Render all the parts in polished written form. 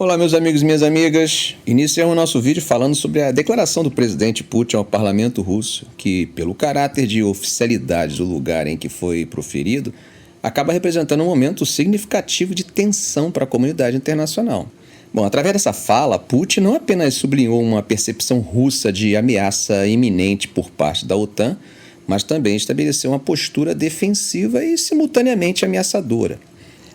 Olá, meus amigos e minhas amigas. Iniciamos o nosso vídeo falando sobre a declaração do presidente Putin ao parlamento russo, que, pelo caráter de oficialidade do lugar em que foi proferido, acaba representando um momento significativo de tensão para a comunidade internacional. Bom, através dessa fala, Putin não apenas sublinhou uma percepção russa de ameaça iminente por parte da OTAN, mas também estabeleceu uma postura defensiva e simultaneamente ameaçadora.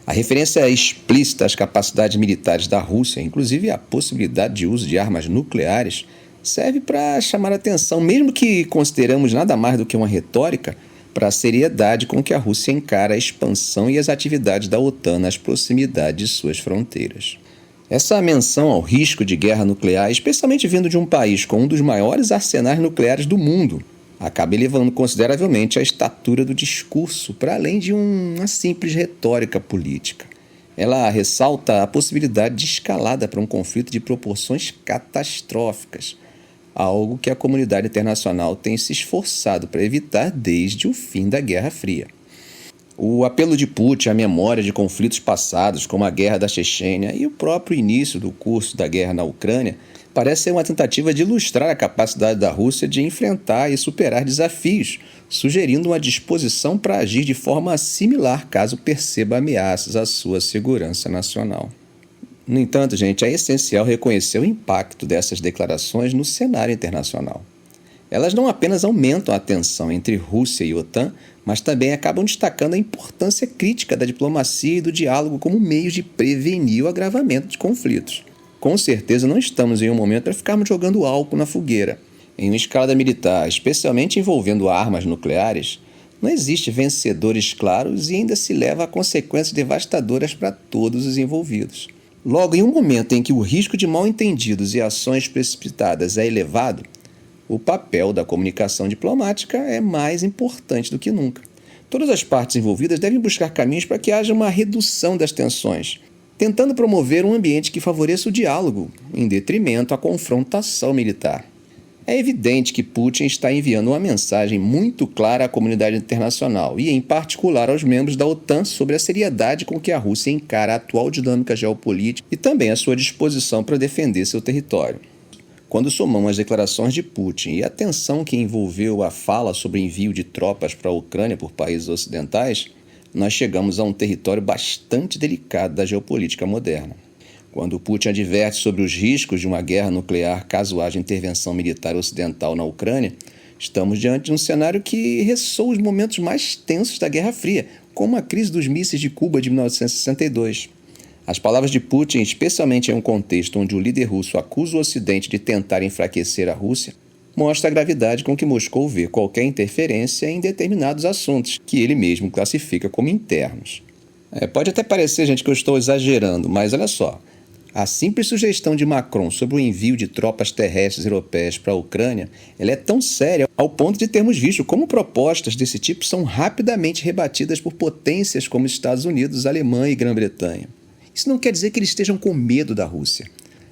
A referência explícita às capacidades militares da Rússia, inclusive a possibilidade de uso de armas nucleares, serve para chamar a atenção, mesmo que consideramos nada mais do que uma retórica, para a seriedade com que a Rússia encara a expansão e as atividades da OTAN nas proximidades de suas fronteiras. Essa menção ao risco de guerra nuclear, especialmente vindo de um país com um dos maiores arsenais nucleares do mundo, acaba elevando consideravelmente a estatura do discurso para além de uma simples retórica política. Ela ressalta a possibilidade de escalada para um conflito de proporções catastróficas, algo que a comunidade internacional tem se esforçado para evitar desde o fim da Guerra Fria. O apelo de Putin à memória de conflitos passados, como a Guerra da Chechênia e o próprio início do curso da guerra na Ucrânia, parece ser uma tentativa de ilustrar a capacidade da Rússia de enfrentar e superar desafios, sugerindo uma disposição para agir de forma similar caso perceba ameaças à sua segurança nacional. No entanto, gente, é essencial reconhecer o impacto dessas declarações no cenário internacional. Elas não apenas aumentam a tensão entre Rússia e OTAN, mas também acabam destacando a importância crítica da diplomacia e do diálogo como meios de prevenir o agravamento de conflitos. Com certeza não estamos em um momento para ficarmos jogando álcool na fogueira. Em uma escalada militar, especialmente envolvendo armas nucleares, não existe vencedores claros e ainda se leva a consequências devastadoras para todos os envolvidos. Logo, em um momento em que o risco de mal-entendidos e ações precipitadas é elevado, o papel da comunicação diplomática é mais importante do que nunca. Todas as partes envolvidas devem buscar caminhos para que haja uma redução das tensões, tentando promover um ambiente que favoreça o diálogo, em detrimento à confrontação militar. É evidente que Putin está enviando uma mensagem muito clara à comunidade internacional e, em particular, aos membros da OTAN sobre a seriedade com que a Rússia encara a atual dinâmica geopolítica e também a sua disposição para defender seu território. Quando somamos as declarações de Putin e a tensão que envolveu a fala sobre envio de tropas para a Ucrânia por países ocidentais, nós chegamos a um território bastante delicado da geopolítica moderna. Quando Putin adverte sobre os riscos de uma guerra nuclear caso haja intervenção militar ocidental na Ucrânia, estamos diante de um cenário que ressoa os momentos mais tensos da Guerra Fria, como a crise dos mísseis de Cuba de 1962. As palavras de Putin, especialmente em um contexto onde o líder russo acusa o Ocidente de tentar enfraquecer a Rússia, mostra a gravidade com que Moscou vê qualquer interferência em determinados assuntos, que ele mesmo classifica como internos. Pode até parecer, gente, que eu estou exagerando, mas olha só. A simples sugestão de Macron sobre o envio de tropas terrestres europeias para a Ucrânia, ela é tão séria ao ponto de termos visto como propostas desse tipo são rapidamente rebatidas por potências como Estados Unidos, Alemanha e Grã-Bretanha. Isso não quer dizer que eles estejam com medo da Rússia,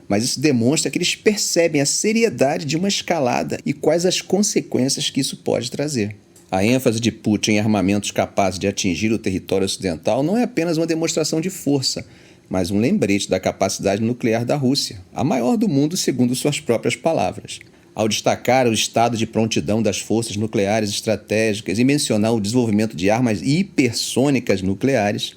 mas isso demonstra que eles percebem a seriedade de uma escalada e quais as consequências que isso pode trazer. A ênfase de Putin em armamentos capazes de atingir o território ocidental não é apenas uma demonstração de força, mas um lembrete da capacidade nuclear da Rússia, a maior do mundo segundo suas próprias palavras. Ao destacar o estado de prontidão das forças nucleares estratégicas e mencionar o desenvolvimento de armas hipersônicas nucleares,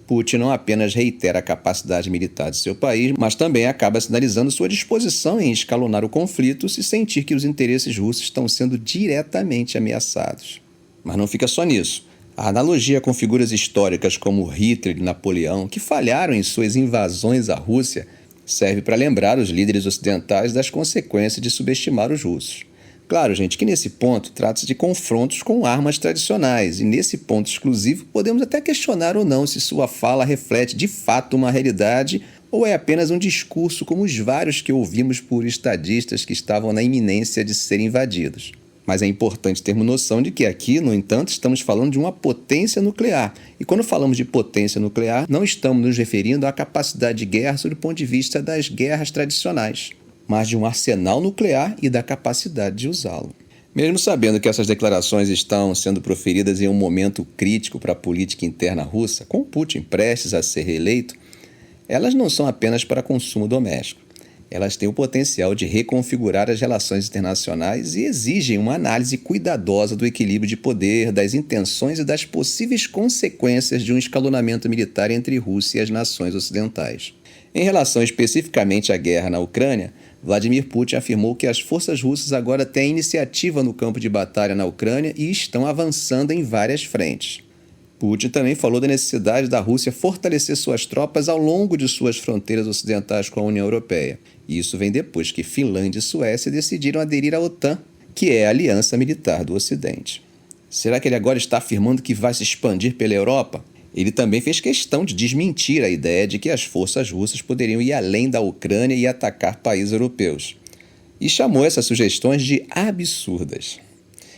Putin não apenas reitera a capacidade militar de seu país, mas também acaba sinalizando sua disposição em escalonar o conflito se sentir que os interesses russos estão sendo diretamente ameaçados. Mas não fica só nisso. A analogia com figuras históricas como Hitler e Napoleão, que falharam em suas invasões à Rússia, serve para lembrar os líderes ocidentais das consequências de subestimar os russos. Claro, gente, que nesse ponto trata-se de confrontos com armas tradicionais, e nesse ponto exclusivo podemos até questionar ou não se sua fala reflete de fato uma realidade ou é apenas um discurso como os vários que ouvimos por estadistas que estavam na iminência de serem invadidos. Mas é importante termos noção de que aqui, no entanto, estamos falando de uma potência nuclear. E quando falamos de potência nuclear, não estamos nos referindo à capacidade de guerra sob o ponto de vista das guerras tradicionais, mas de um arsenal nuclear e da capacidade de usá-lo. Mesmo sabendo que essas declarações estão sendo proferidas em um momento crítico para a política interna russa, com Putin prestes a ser reeleito, Elas não são apenas para consumo doméstico. Elas têm o potencial de reconfigurar as relações internacionais e exigem uma análise cuidadosa do equilíbrio de poder, das intenções e das possíveis consequências de um escalonamento militar entre Rússia e as nações ocidentais. Em relação especificamente à guerra na Ucrânia, Vladimir Putin afirmou que as forças russas agora têm iniciativa no campo de batalha na Ucrânia e estão avançando em várias frentes. Putin também falou da necessidade da Rússia fortalecer suas tropas ao longo de suas fronteiras ocidentais com a União Europeia. Isso vem depois que Finlândia e Suécia decidiram aderir à OTAN, que é a aliança militar do Ocidente. Será que ele agora está afirmando que vai se expandir pela Europa? Ele também fez questão de desmentir a ideia de que as forças russas poderiam ir além da Ucrânia e atacar países europeus. E chamou essas sugestões de absurdas.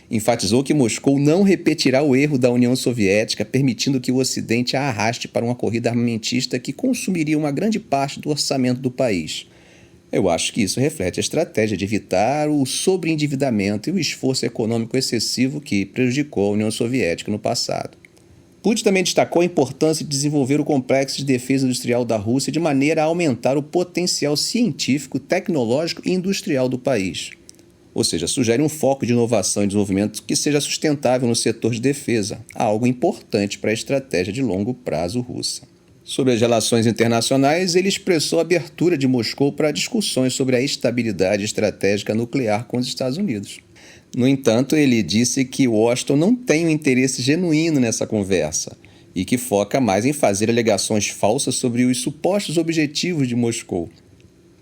Enfatizou que Moscou não repetirá o erro da União Soviética, permitindo que o Ocidente a arraste para uma corrida armamentista que consumiria uma grande parte do orçamento do país. Eu acho que isso reflete a estratégia de evitar o sobreendividamento e o esforço econômico excessivo que prejudicou a União Soviética no passado. Putin também destacou a importância de desenvolver o complexo de defesa industrial da Rússia de maneira a aumentar o potencial científico, tecnológico e industrial do país. Ou seja, sugere um foco de inovação e desenvolvimento que seja sustentável no setor de defesa, algo importante para a estratégia de longo prazo russa. Sobre as relações internacionais, ele expressou a abertura de Moscou para discussões sobre a estabilidade estratégica nuclear com os Estados Unidos. No entanto, ele disse que Washington não tem um interesse genuíno nessa conversa e que foca mais em fazer alegações falsas sobre os supostos objetivos de Moscou.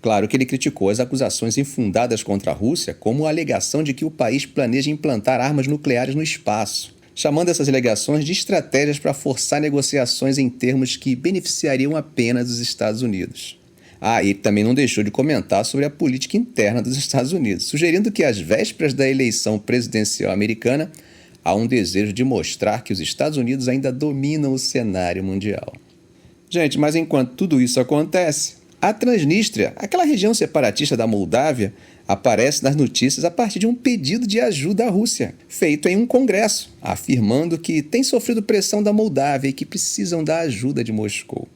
Claro que ele criticou as acusações infundadas contra a Rússia como a alegação de que o país planeja implantar armas nucleares no espaço, chamando essas alegações de estratégias para forçar negociações em termos que beneficiariam apenas os Estados Unidos. Ele também não deixou de comentar sobre a política interna dos Estados Unidos, sugerindo que às vésperas da eleição presidencial americana, há um desejo de mostrar que os Estados Unidos ainda dominam o cenário mundial. Gente, mas enquanto tudo isso acontece, a Transnistria, aquela região separatista da Moldávia, aparece nas notícias a partir de um pedido de ajuda à Rússia, feito em um congresso, afirmando que tem sofrido pressão da Moldávia e que precisam da ajuda de Moscou.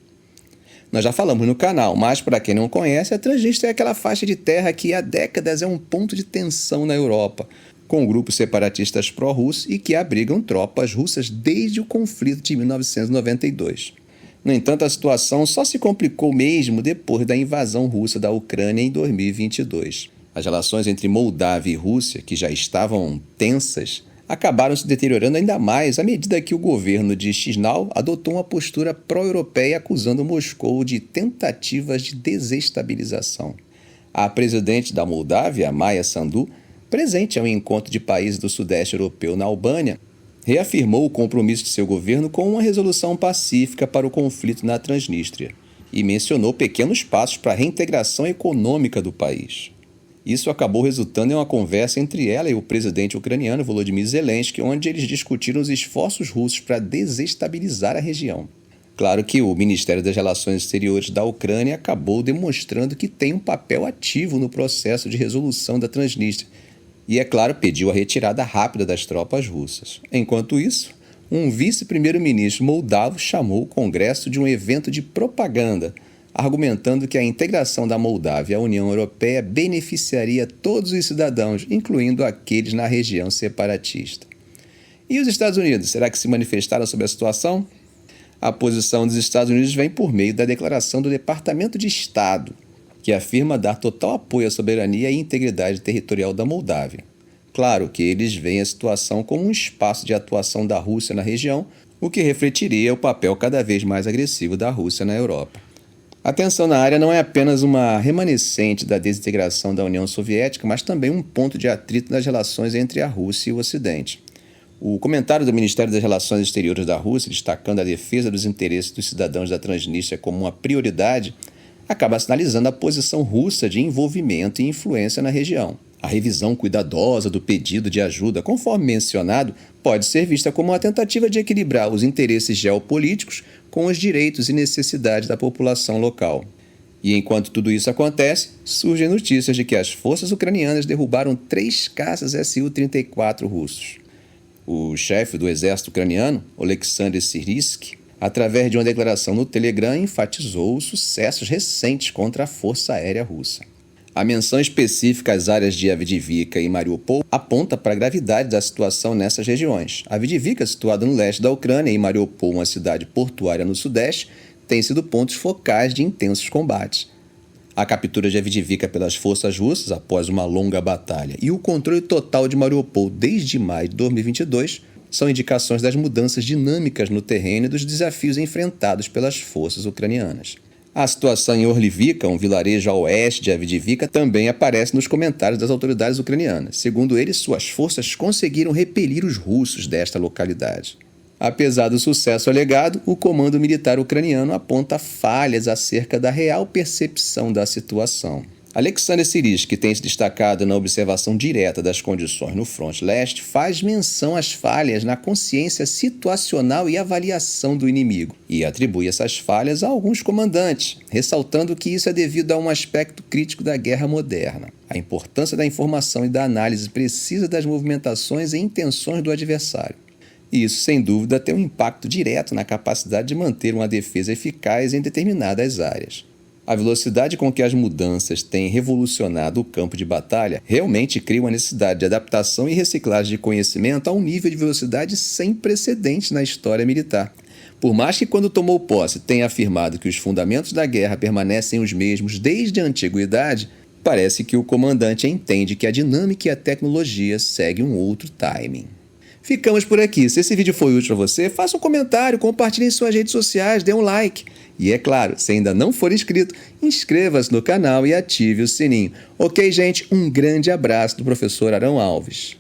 Nós já falamos no canal, mas para quem não conhece, a Transnistria é aquela faixa de terra que há décadas é um ponto de tensão na Europa, com grupos separatistas pró-russos e que abrigam tropas russas desde o conflito de 1992. No entanto, a situação só se complicou mesmo depois da invasão russa da Ucrânia em 2022. As relações entre Moldávia e Rússia, que já estavam tensas, acabaram se deteriorando ainda mais à medida que o governo de Chisinau adotou uma postura pró-europeia acusando Moscou de tentativas de desestabilização. A presidente da Moldávia, Maia Sandu, presente ao encontro de países do Sudeste Europeu na Albânia, reafirmou o compromisso de seu governo com uma resolução pacífica para o conflito na Transnistria e mencionou pequenos passos para a reintegração econômica do país. Isso acabou resultando em uma conversa entre ela e o presidente ucraniano Volodymyr Zelensky, onde eles discutiram os esforços russos para desestabilizar a região. Claro que o Ministério das Relações Exteriores da Ucrânia acabou demonstrando que tem um papel ativo no processo de resolução da Transnistria e, é claro, pediu a retirada rápida das tropas russas. Enquanto isso, um vice-primeiro-ministro moldavo chamou o Congresso de um evento de propaganda, argumentando que a integração da Moldávia à União Europeia beneficiaria todos os cidadãos, incluindo aqueles na região separatista. E os Estados Unidos, será que se manifestaram sobre a situação? A posição dos Estados Unidos vem por meio da declaração do Departamento de Estado, que afirma dar total apoio à soberania e integridade territorial da Moldávia. Claro que eles veem a situação como um espaço de atuação da Rússia na região, o que refletiria o papel cada vez mais agressivo da Rússia na Europa. A tensão na área não é apenas uma remanescente da desintegração da União Soviética, mas também um ponto de atrito nas relações entre a Rússia e o Ocidente. O comentário do Ministério das Relações Exteriores da Rússia, destacando a defesa dos interesses dos cidadãos da Transnistria como uma prioridade, acaba sinalizando a posição russa de envolvimento e influência na região. A revisão cuidadosa do pedido de ajuda, conforme mencionado, pode ser vista como uma tentativa de equilibrar os interesses geopolíticos com os direitos e necessidades da população local. E enquanto tudo isso acontece, surgem notícias de que as forças ucranianas derrubaram 3 caças Su-34 russos. O chefe do exército ucraniano, Oleksandr Syrsky, através de uma declaração no Telegram, enfatizou os sucessos recentes contra a Força Aérea Russa. A menção específica às áreas de Avdiivka e Mariupol aponta para a gravidade da situação nessas regiões. Avdiivka, situada no leste da Ucrânia, e Mariupol, uma cidade portuária no sudeste, têm sido pontos focais de intensos combates. A captura de Avdiivka pelas forças russas após uma longa batalha e o controle total de Mariupol desde maio de 2022 são indicações das mudanças dinâmicas no terreno e dos desafios enfrentados pelas forças ucranianas. A situação em Orlivka, um vilarejo a oeste de Avdiivka, também aparece nos comentários das autoridades ucranianas. Segundo eles, suas forças conseguiram repelir os russos desta localidade. Apesar do sucesso alegado, o comando militar ucraniano aponta falhas acerca da real percepção da situação. Alexander Sirski, que tem se destacado na observação direta das condições no fronte leste, faz menção às falhas na consciência situacional e avaliação do inimigo, e atribui essas falhas a alguns comandantes, ressaltando que isso é devido a um aspecto crítico da guerra moderna, a importância da informação e da análise precisa das movimentações e intenções do adversário. E isso, sem dúvida, tem um impacto direto na capacidade de manter uma defesa eficaz em determinadas áreas. A velocidade com que as mudanças têm revolucionado o campo de batalha realmente cria uma necessidade de adaptação e reciclagem de conhecimento a um nível de velocidade sem precedentes na história militar. Por mais que, quando tomou posse, tenha afirmado que os fundamentos da guerra permanecem os mesmos desde a antiguidade, parece que o comandante entende que a dinâmica e a tecnologia seguem um outro timing. Ficamos por aqui. Se esse vídeo foi útil para você, faça um comentário, compartilhe em suas redes sociais, dê um like. E é claro, se ainda não for inscrito, inscreva-se no canal e ative o sininho. Ok, gente? Um grande abraço do professor Arão Alves.